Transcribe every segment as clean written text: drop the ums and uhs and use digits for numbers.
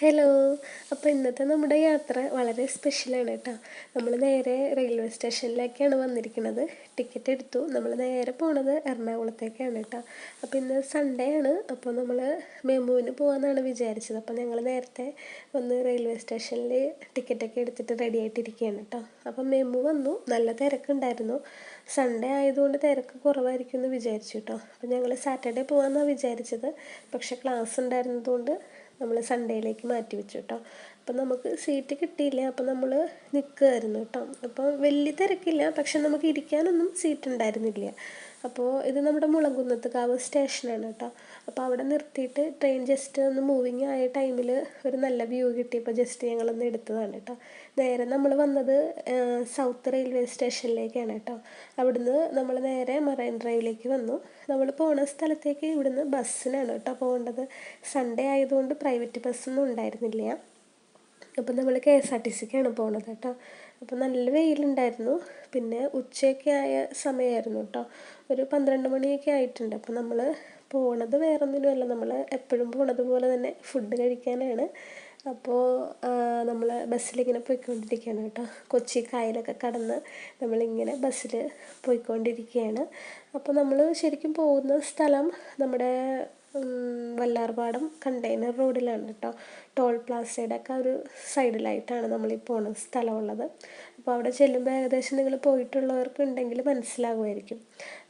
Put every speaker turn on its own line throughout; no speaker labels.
Hello. അപ്പോൾ ഇന്നത്തെ നമ്മുടെ യാത്ര വളരെ സ്പെഷ്യലാണ് കേട്ടോ. നമ്മൾ നേരെ റെയിൽവേ സ്റ്റേഷനിലേക്കാണ് വന്നിരിക്കുന്നത്. ടിക്കറ്റ് എടുത്തു. നമ്മൾ നേരെ പോണത് എറണാകുളത്തേക്കാണ് കേട്ടോ. അപ്പോൾ ഇന്ന് സൺഡേ ആണ്. അപ്പോൾ നമ്മൾ മെമുവിന് പോകാമെന്നാണ് വിചാരിച്ചത്. അപ്പോൾ ഞങ്ങൾ നേരത്തെ വന്ന് റെയിൽവേ സ്റ്റേഷനിൽ ടിക്കറ്റൊക്കെ എടുത്തിട്ട് റെഡി ആയിട്ടിരിക്കുകയാണ് കേട്ടോ. അപ്പോൾ മെമു വന്നു. നല്ല തിരക്കുണ്ടായിരുന്നു. സൺഡേ ആയതുകൊണ്ട് തിരക്ക് കുറവായിരിക്കും എന്ന് വിചാരിച്ചു കേട്ടോ. അപ്പോൾ ഞങ്ങൾ സാറ്റർഡേ പോകാമെന്നാണ് വിചാരിച്ചത്. പക്ഷേ ക്ലാസ് ഉണ്ടായിരുന്നതുകൊണ്ട് നമ്മൾ സൺഡേയിലേക്ക് മാറ്റി വെച്ചു കേട്ടോ. അപ്പം നമുക്ക് സീറ്റ് കിട്ടിയില്ല. അപ്പം നമ്മൾ നിൽക്കുമായിരുന്നു കേട്ടോ. അപ്പോൾ വലിയ തിരക്കില്ല, പക്ഷെ നമുക്ക് ഇരിക്കാനൊന്നും സീറ്റ് ഉണ്ടായിരുന്നില്ല. അപ്പോൾ ഇത് നമ്മുടെ മുളങ്കുന്നത്തുകാവ് സ്റ്റേഷനാണ് കേട്ടോ. അപ്പോൾ അവിടെ നിർത്തിയിട്ട് ട്രെയിൻ ജസ്റ്റ് ഒന്ന് മൂവിങ് ആയ ടൈമിൽ ഒരു നല്ല വ്യൂ കിട്ടിയപ്പോൾ ജസ്റ്റ് ഞങ്ങളൊന്ന് എടുത്തതാണ് കേട്ടോ. നേരെ നമ്മൾ വന്നത് സൗത്ത് റെയിൽവേ സ്റ്റേഷനിലേക്കാണ് കേട്ടോ. അവിടുന്ന് നമ്മൾ നേരെ മറൈൻ ഡ്രൈവിലേക്ക് വന്നു. നമ്മൾ പോണ സ്ഥലത്തേക്ക് ഇവിടുന്ന് ബസ്സിനാണ് കേട്ടോ പോകേണ്ടത്. സൺഡേ ആയതുകൊണ്ട് പ്രൈവറ്റ് ബസ്സൊന്നും ഉണ്ടായിരുന്നില്ല. അപ്പം നമ്മൾ KSRTCക്കാണ് പോണത് കേട്ടോ. അപ്പോൾ നല്ല വെയിലുണ്ടായിരുന്നു. പിന്നെ ഉച്ചയൊക്കെ ആയ സമയമായിരുന്നു കേട്ടോ. ഒരു 12 മണിയൊക്കെ ആയിട്ടുണ്ട്. അപ്പോൾ നമ്മൾ പോണത് വേറൊന്നിനുമല്ല, നമ്മൾ എപ്പോഴും പോണത് പോലെ തന്നെ ഫുഡ് കഴിക്കാനാണ്. അപ്പോൾ നമ്മൾ ബസ്സിലിങ്ങനെ പോയിക്കൊണ്ടിരിക്കുകയാണ് കേട്ടോ. കൊച്ചി കായലൊക്കെ കടന്ന് നമ്മളിങ്ങനെ ബസ്സിൽ പോയിക്കൊണ്ടിരിക്കുകയാണ്. അപ്പോൾ നമ്മൾ ശരിക്കും പോകുന്ന സ്ഥലം നമ്മുടെ വല്ലാർപാടം കണ്ടെയ്നർ റോഡിലാണ് കേട്ടോ. ടോൾ പ്ലാസയുടെ ഒക്കെ ഒരു സൈഡിലായിട്ടാണ് നമ്മൾ ഈ പോണ സ്ഥലമുള്ളത്. അപ്പോൾ അവിടെ ചെല്ലുമ്പോൾ ഏകദേശം നിങ്ങൾ പോയിട്ടുള്ളവർക്ക് ഉണ്ടെങ്കിൽ മനസ്സിലാകുമായിരിക്കും.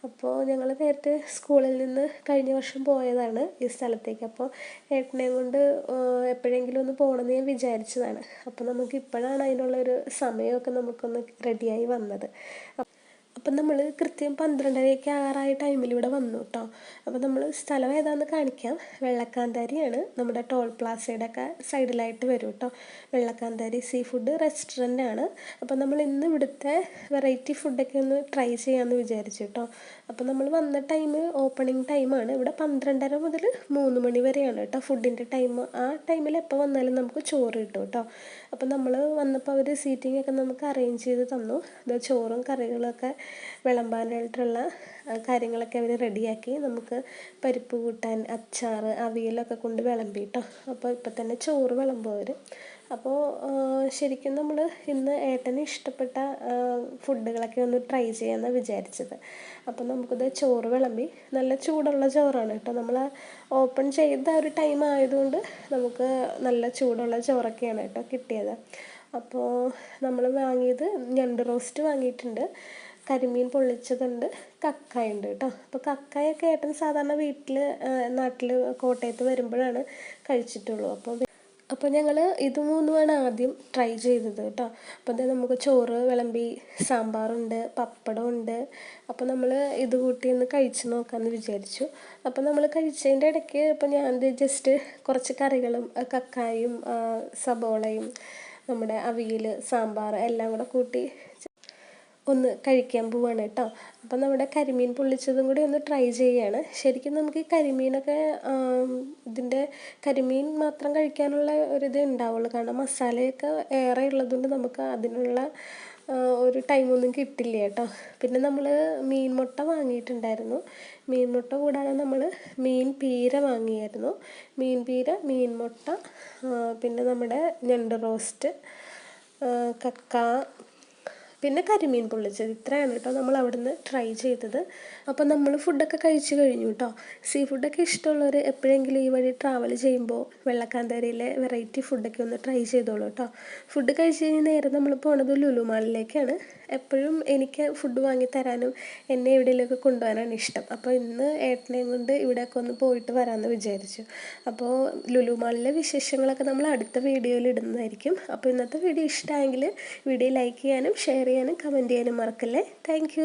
അപ്പോൾ ഞങ്ങൾ നേരത്തെ സ്കൂളിൽ നിന്ന് കഴിഞ്ഞ വർഷം പോയതാണ് ഈ സ്ഥലത്തേക്ക്. അപ്പോൾ ഏട്ടനെയും കൊണ്ട് എപ്പോഴെങ്കിലും ഒന്ന് പോകണമെന്ന് ഞാൻ വിചാരിച്ചതാണ്. അപ്പോൾ നമുക്ക് ഇപ്പോഴാണ് അതിനുള്ളൊരു സമയമൊക്കെ നമുക്കൊന്ന് റെഡിയായി വന്നത്. അപ്പം നമ്മൾ കൃത്യം 12:30 ആകാറായ ടൈമിൽ ഇവിടെ വന്നു കേട്ടോ. അപ്പോൾ നമ്മൾ സ്ഥലം ഏതാണെന്ന് കാണിക്കാം. വെള്ളക്കാന്താരിയാണ്. നമ്മുടെ ടോൾ പ്ലാസയുടെ ഒക്കെ സൈഡിലായിട്ട് വരും കേട്ടോ. വെള്ളക്കാന്താരി സീ ഫുഡ് റെസ്റ്റോറൻ്റ് ആണ്. അപ്പോൾ നമ്മൾ ഇന്ന് ഇവിടുത്തെ വെറൈറ്റി ഫുഡൊക്കെ ഒന്ന് ട്രൈ ചെയ്യാമെന്ന് വിചാരിച്ചു കേട്ടോ. അപ്പോൾ നമ്മൾ വന്ന ടൈം ഓപ്പണിംഗ് ടൈമാണ്. ഇവിടെ 12:30 മുതൽ 3 മണി വരെയാണ് കേട്ടോ ഫുഡിൻ്റെ ടൈം. ആ ടൈമിൽ എപ്പോൾ വന്നാലും നമുക്ക് ചോറ് കിട്ടും കേട്ടോ. അപ്പോൾ നമ്മൾ വന്നപ്പോൾ അവർ സീറ്റിംഗ് ഒക്കെ നമുക്ക് അറേഞ്ച് ചെയ്ത് തന്നു. ചോറും കറികളൊക്കെ വിളമ്പാനായിട്ടുള്ള കാര്യങ്ങളൊക്കെ അവർ റെഡിയാക്കി. നമുക്ക് പരിപ്പ് കൂട്ടാൻ, അച്ചാർ, അവിയലൊക്കെ കൊണ്ട് വിളമ്പി കേട്ടോ. അപ്പോൾ ഇപ്പം തന്നെ ചോറ് വിളമ്പും അവർ. അപ്പോൾ ശരിക്കും നമ്മൾ ഇന്ന് ഏട്ടന് ഇഷ്ടപ്പെട്ട ഫുഡുകളൊക്കെ ഒന്ന് ട്രൈ ചെയ്യാമെന്നാണ് വിചാരിച്ചത്. അപ്പോൾ നമുക്കിത് ചോറ് വിളമ്പി. നല്ല ചൂടുള്ള ചോറാണ് കേട്ടോ. നമ്മൾ ഓപ്പൺ ചെയ്ത ഒരു ടൈം ആയതുകൊണ്ട് നമുക്ക് നല്ല ചൂടുള്ള ചോറൊക്കെയാണ് കേട്ടോ കിട്ടിയത്. അപ്പോൾ നമ്മൾ വാങ്ങിയത് ഞണ്ട് റോസ്റ്റ് വാങ്ങിയിട്ടുണ്ട്, കരിമീൻ പൊള്ളിച്ചതുണ്ട്, കക്കായ ഉണ്ട് കേട്ടോ. അപ്പോൾ കക്കായൊക്കെ ഏട്ടൻ സാധാരണ നാട്ടിൽ കോട്ടയത്ത് വരുമ്പോഴാണ് കഴിച്ചിട്ടുള്ളൂ. അപ്പോൾ ഞങ്ങൾ ഇത് മൂന്നുമാണ് ആദ്യം ട്രൈ ചെയ്തത് കേട്ടോ. അപ്പോൾ അത് നമുക്ക് ചോറ് വിളമ്പി, സാമ്പാറുണ്ട്, പപ്പടമുണ്ട്. അപ്പോൾ നമ്മൾ ഇത് കൂട്ടി ഒന്ന് കഴിച്ച് നോക്കാമെന്ന് വിചാരിച്ചു. അപ്പോൾ നമ്മൾ കഴിച്ചതിൻ്റെ ഇടയ്ക്ക് ഇപ്പോൾ ഞാൻ ജസ്റ്റ് കുറച്ച് കറികളും കക്കായും സബോളയും നമ്മുടെ അവിയൽ, സാമ്പാർ എല്ലാം കൂടെ കൂട്ടി ഒന്ന് കഴിക്കാൻ പോവാണ് കേട്ടോ. അപ്പം നമ്മുടെ കരിമീൻ പൊള്ളിച്ചതും കൂടി ഒന്ന് ട്രൈ ചെയ്യുകയാണ്. ശരിക്കും നമുക്ക് ഈ കരിമീനൊക്കെ ഇതിൻ്റെ കരിമീൻ മാത്രം കഴിക്കാനുള്ള ഒരിത് ഉണ്ടാവുള്ളൂ. കാരണം മസാലയൊക്കെ ഏറെ ഉള്ളതുകൊണ്ട് നമുക്ക് അതിനുള്ള ഒരു ടൈമൊന്നും കിട്ടില്ല കേട്ടോ. പിന്നെ നമ്മൾ മീൻ മുട്ട വാങ്ങിയിട്ടുണ്ടായിരുന്നു. മീൻ മുട്ട കൂടാതെ നമ്മൾ മീൻ പീര വാങ്ങിയായിരുന്നു. മീൻ പീര, മീൻ മുട്ട, പിന്നെ നമ്മുടെ ഞണ്ട് റോസ്റ്റ്, കക്ക, പിന്നെ കരിമീൻ പൊള്ളിച്ചത്. ഇത്രയാണ് കേട്ടോ നമ്മൾ അവിടുന്ന് ട്രൈ ചെയ്തത്. അപ്പം നമ്മൾ ഫുഡൊക്കെ കഴിച്ച് കഴിഞ്ഞു കേട്ടോ. സീ ഫുഡൊക്കെ ഇഷ്ടമുള്ളവർ എപ്പോഴെങ്കിലും ഈ വഴി ട്രാവൽ ചെയ്യുമ്പോൾ വെള്ളക്കാന്തേരിയിലെ വെറൈറ്റി ഫുഡൊക്കെ ഒന്ന് ട്രൈ ചെയ്തോളൂ കേട്ടോ. ഫുഡ് കഴിച്ച് കഴിഞ്ഞ് നേരെ നമ്മൾ പോണത് ലുലു മാളിലേക്കാണ്. എപ്പോഴും എനിക്ക് ഫുഡ് വാങ്ങി തരാനും എന്നെ എവിടെയെങ്കിലുമൊക്കെ കൊണ്ടുപോകാനാണ് ഇഷ്ടം. അപ്പോൾ ഇന്ന് ഏട്ടനെയും കൊണ്ട് ഇവിടെയൊക്കെ ഒന്ന് പോയിട്ട് വരാമെന്ന് വിചാരിച്ചു. അപ്പോൾ ലുലു മാളിലെ വിശേഷങ്ങളൊക്കെ നമ്മൾ അടുത്ത വീഡിയോയിൽ ഇടുന്നതായിരിക്കും. അപ്പോൾ ഇന്നത്തെ വീഡിയോ ഇഷ്ടമായെങ്കിൽ വീഡിയോ ലൈക്ക് ചെയ്യാനും ഷെയർ ചെയ്യാനും കമൻറ്റ് ചെയ്യാനും മറക്കല്ലേ. താങ്ക്